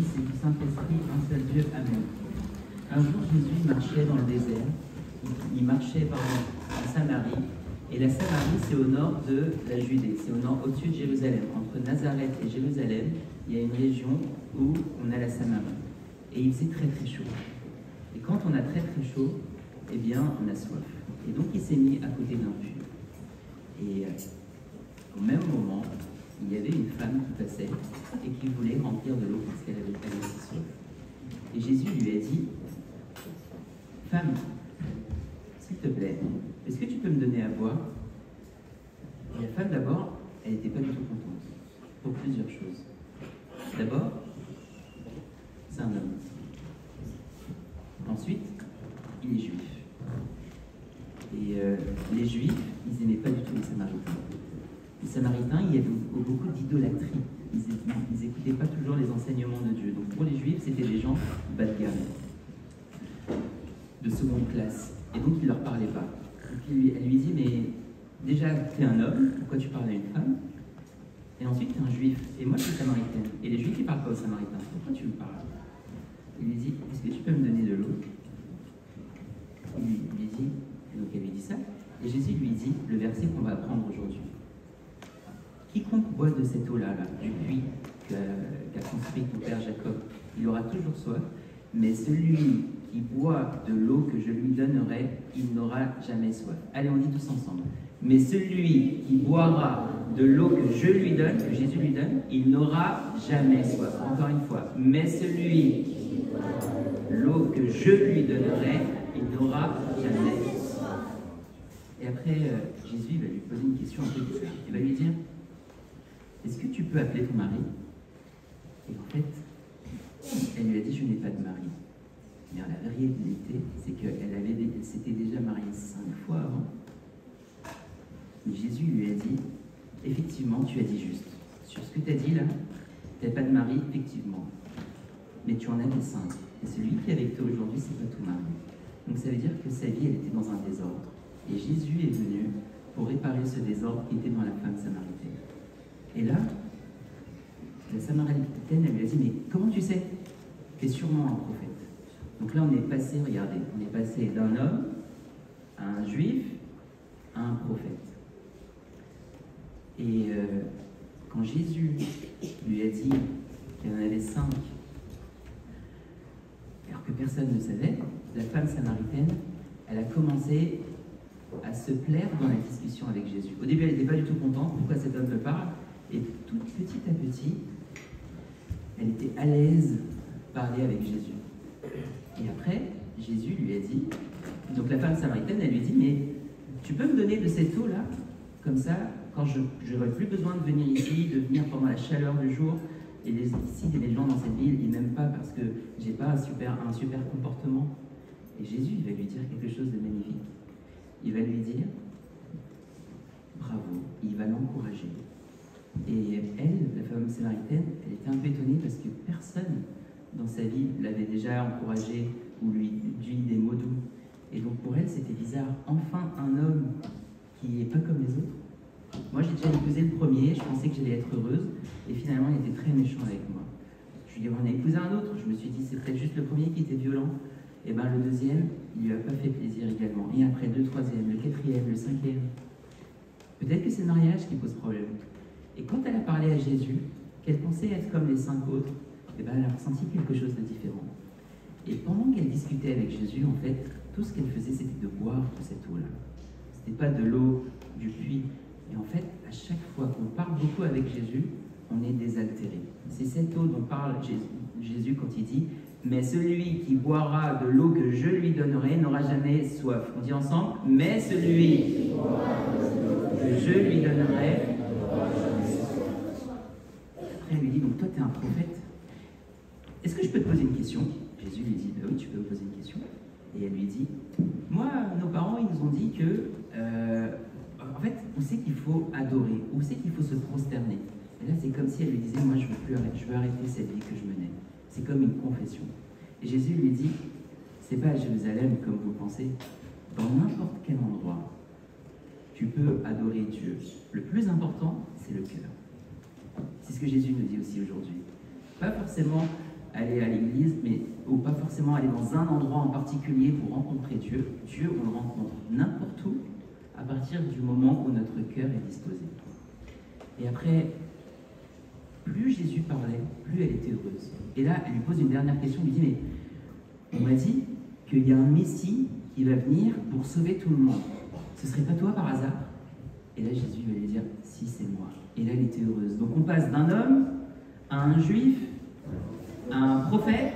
Fils et du Saint-Esprit, un seul Dieu. Amen. Un jour, Jésus marchait dans le désert. Il marchait en Samarie. Et la Samarie, c'est au nord de la Judée. C'est au nord, au-dessus de Jérusalem. Entre Nazareth et Jérusalem, il y a une région où on a la Samarie. Et il faisait très très chaud. Et quand on a très très chaud, eh bien, on a soif. Et donc, il s'est mis à côté d'un puits. Et au même moment, il y avait une femme qui passait et qui voulait remplir de l'eau parce qu'elle avait si soif. Et Jésus lui a dit, « Femme, s'il te plaît, est-ce que tu peux me donner à boire ?» Et la femme, d'abord, elle n'était pas du tout contente, pour plusieurs choses. D'abord, c'est un homme. Ensuite, il est juif. Et les Juifs, ils n'aimaient pas du tout les Samaritains. Les Samaritains, il y avait beaucoup d'idolâtrie. Ils n'écoutaient pas toujours les enseignements de Dieu. Donc pour les Juifs, c'était des gens bas de gamme, de seconde classe. Et donc, il ne leur parlait pas. Donc, elle lui dit, mais déjà, tu es un homme, pourquoi tu parles à une femme? Et ensuite, tu es un Juif. Et moi, je suis Samaritaine. Et les Juifs, ils ne parlent pas aux Samaritains. Pourquoi tu me parles? Il lui dit, est-ce que tu peux me donner de l'eau? Il lui dit, donc elle lui dit ça. Et Jésus lui dit le verset qu'on va apprendre aujourd'hui. Quiconque boit de cette eau-là, du puits qu'a construit ton père Jacob, il aura toujours soif, mais celui qui boit de l'eau que je lui donnerai, il n'aura jamais soif. Allez, on dit tous ensemble. Mais celui qui boira de l'eau que je lui donne, que Jésus lui donne, il n'aura jamais soif. Encore une fois. Mais celui qui boira de l'eau que je lui donnerai, il n'aura jamais soif. Et après, Jésus va lui poser une question un peu bizarre. Il va lui dire, est-ce que tu peux appeler ton mari? Et en fait, elle lui a dit, je n'ai pas de mari. Mais la réalité, c'est qu'elle s'était déjà mariée 5 fois avant. Mais Jésus lui a dit, effectivement, tu as dit juste. Sur ce que tu as dit là, tu n'as pas de mari, effectivement. Mais tu en avais 5. Et celui qui est avec toi aujourd'hui, c'est pas ton mari. Donc ça veut dire que sa vie, elle était dans un désordre. Et Jésus est venu pour réparer ce désordre qui était dans la femme samaritaine. Et là, la Samaritaine, elle lui a dit, mais comment tu sais? Tu es sûrement un prophète. Donc là, on est passé, regardez, on est passé d'un homme à un juif à un prophète. Et quand Jésus lui a dit qu'il y en avait 5, alors que personne ne savait, la femme samaritaine, elle a commencé à se plaire dans la discussion avec Jésus. Au début, elle n'était pas du tout contente, pourquoi cet homme me parle, et tout petit à petit, elle était à l'aise de parler avec Jésus. Et après, Jésus lui a dit, donc la femme samaritaine, elle lui dit, mais tu peux me donner de cette eau-là? Comme ça, quand je n'aurai plus besoin de venir ici, de venir pendant la chaleur du jour, et ici, les gens dans cette ville, ils n'aiment pas parce que j'ai pas un super comportement. Et Jésus, il va lui dire quelque chose de magnifique. Il va lui dire, bravo, il va l'encourager. Et elle, la femme samaritaine, elle était un peu étonnée parce que personne dans sa vie l'avait déjà encouragée ou lui dit des mots doux. Et donc pour elle, c'était bizarre. Enfin, un homme qui n'est pas comme les autres. Moi, j'ai déjà épousé le premier, je pensais que j'allais être heureuse, et finalement, il était très méchant avec moi. Je lui ai dit, on a épousé un autre. Je me suis dit, c'est peut-être juste le premier qui était violent. Et bien, le deuxième, il lui a pas fait plaisir également. Et après, le troisième, le quatrième, le cinquième. Peut-être que c'est le mariage qui pose problème. Et quand elle a parlé à Jésus, qu'elle pensait être comme les 5 autres, et ben, elle a ressenti quelque chose de différent. Et pendant qu'elle discutait avec Jésus, en fait, tout ce qu'elle faisait, c'était de boire de cette eau-là. C'était pas de l'eau du puits. Et en fait, à chaque fois qu'on parle beaucoup avec Jésus, on est désaltéré. C'est cette eau dont parle Jésus quand il dit « Mais celui qui boira de l'eau que je lui donnerai n'aura jamais soif. » On dit ensemble « Mais celui qui boira de l'eau que je lui donnerai n'aura jamais soif. » Après, elle lui dit « Donc toi, tu es un prophète. Est-ce que je peux te poser une question ?» Jésus lui dit « Oui, tu peux me poser une question. » Et elle lui dit « Moi, nos parents, ils nous ont dit que... en fait, on sait qu'il faut adorer, on sait qu'il faut se prosterner. » Et là, c'est comme si elle lui disait « Moi, je veux arrêter cette vie que je menais. » C'est comme une confession. Et Jésus lui dit « C'est pas à Jérusalem comme vous pensez. Dans n'importe quel endroit, tu peux adorer Dieu. Le plus important, c'est le cœur. » C'est ce que Jésus nous dit aussi aujourd'hui. Pas forcément aller à l'église, mais ou pas forcément aller dans un endroit en particulier pour rencontrer Dieu. Dieu, on le rencontre n'importe où, à partir du moment où notre cœur est disposé. Et après, plus Jésus parlait, plus elle était heureuse. Et là, elle lui pose une dernière question, elle lui dit, mais on m'a dit qu'il y a un Messie qui va venir pour sauver tout le monde. Ce serait pas toi par hasard? Et là, Jésus va lui dire, si, c'est moi. Et là, elle était heureuse. Donc on passe d'un homme à un juif, à un prophète,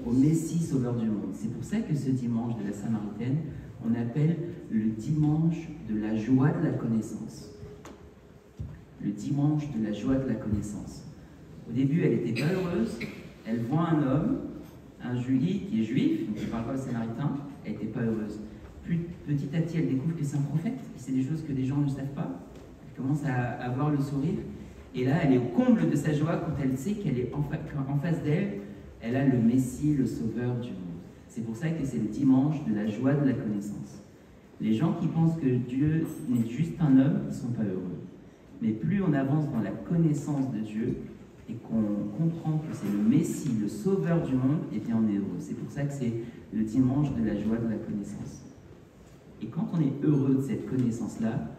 au Messie sauveur du monde. C'est pour ça que ce dimanche de la Samaritaine, on appelle le dimanche de la joie de la connaissance. Le dimanche de la joie de la connaissance. Au début, elle n'était pas heureuse. Elle voit un homme, un juif qui est juif, donc il ne parle pas le samaritain, elle n'était pas heureuse. Puis petit à petit, elle découvre que c'est un prophète, que c'est des choses que des gens ne savent pas. Elle commence à avoir le sourire. Et là, elle est au comble de sa joie quand elle sait qu'elle est en face d'elle, elle a le Messie, le Sauveur du monde. C'est pour ça que c'est le dimanche de la joie de la connaissance. Les gens qui pensent que Dieu n'est juste un homme, ils ne sont pas heureux. Mais plus on avance dans la connaissance de Dieu et qu'on comprend que c'est le Messie, le Sauveur du monde, et bien on est heureux. C'est pour ça que c'est le dimanche de la joie de la connaissance. Et quand on est heureux de cette connaissance-là,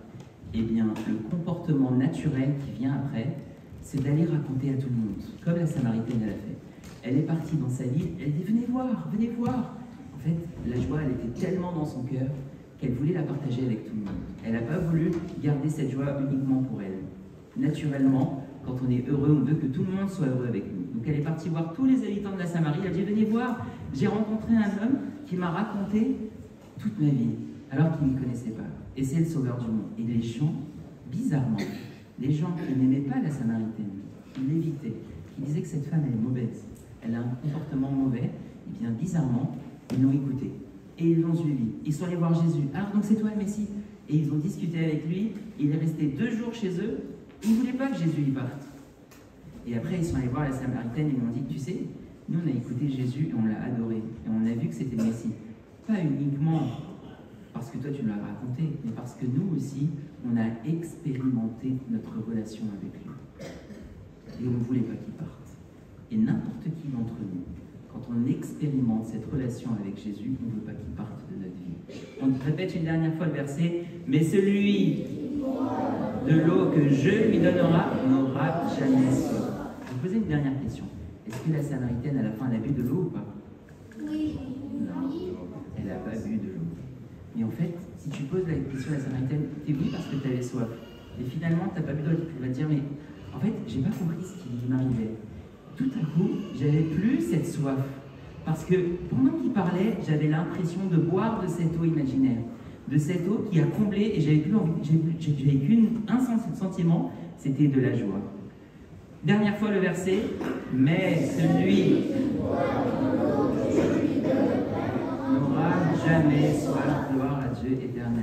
eh bien, le comportement naturel qui vient après, c'est d'aller raconter à tout le monde, comme la Samaritaine elle a fait. Elle est partie dans sa ville, elle dit « Venez voir, venez voir !» En fait, la joie, elle était tellement dans son cœur qu'elle voulait la partager avec tout le monde. Elle n'a pas voulu garder cette joie uniquement pour elle. Naturellement, quand on est heureux, on veut que tout le monde soit heureux avec nous. Donc elle est partie voir tous les habitants de la Samarie, elle a dit « Venez voir, j'ai rencontré un homme qui m'a raconté toute ma vie, alors qu'il ne me connaissait pas. Et c'est le Sauveur du monde. » Et les gens, bizarrement, les gens qui n'aimaient pas la Samaritaine, qui l'évitaient, qui disaient que cette femme elle est mauvaise, elle a un comportement mauvais, et bien bizarrement, ils l'ont écouté. Et ils l'ont suivi. Ils sont allés voir Jésus. « Alors donc c'est toi le Messie ?» Et ils ont discuté avec lui. Il est resté 2 jours chez eux. Ils ne voulaient pas que Jésus y parte. Et après, ils sont allés voir la Samaritaine et ils lui ont dit « Tu sais, nous on a écouté Jésus et on l'a adoré. Et on a vu que c'était le Messie. Pas uniquement parce que toi tu nous l'as raconté, mais parce que nous aussi, on a expérimenté notre relation avec lui. Et on ne voulait pas qu'il parte. Et n'importe qui d'entre nous, quand on expérimente cette relation avec Jésus, on ne veut pas qu'il parte de notre vie. On répète une dernière fois le verset, « Mais celui de l'eau que je lui donnerai n'aura jamais soif. » Je vais poser une dernière question. Est-ce que la Samaritaine, à la fin, elle a bu de l'eau ou pas? Oui. Non, elle n'a pas bu de l'eau. Mais en fait, si tu poses la question à la Samaritaine, t'es venu parce que tu avais soif. Et finalement, tu n'as pas bu d'eau, tu vas te dire, mais en fait, j'ai pas compris ce qui m'arrivait. Tout à coup, j'avais plus cette soif. Parce que pendant qu'il parlait, j'avais l'impression de boire de cette eau imaginaire. De cette eau qui a comblé, et j'avais qu'un sentiment, c'était de la joie. Dernière fois le verset, « Mais celui n'aura jamais soif, gloire à Dieu éternellement. »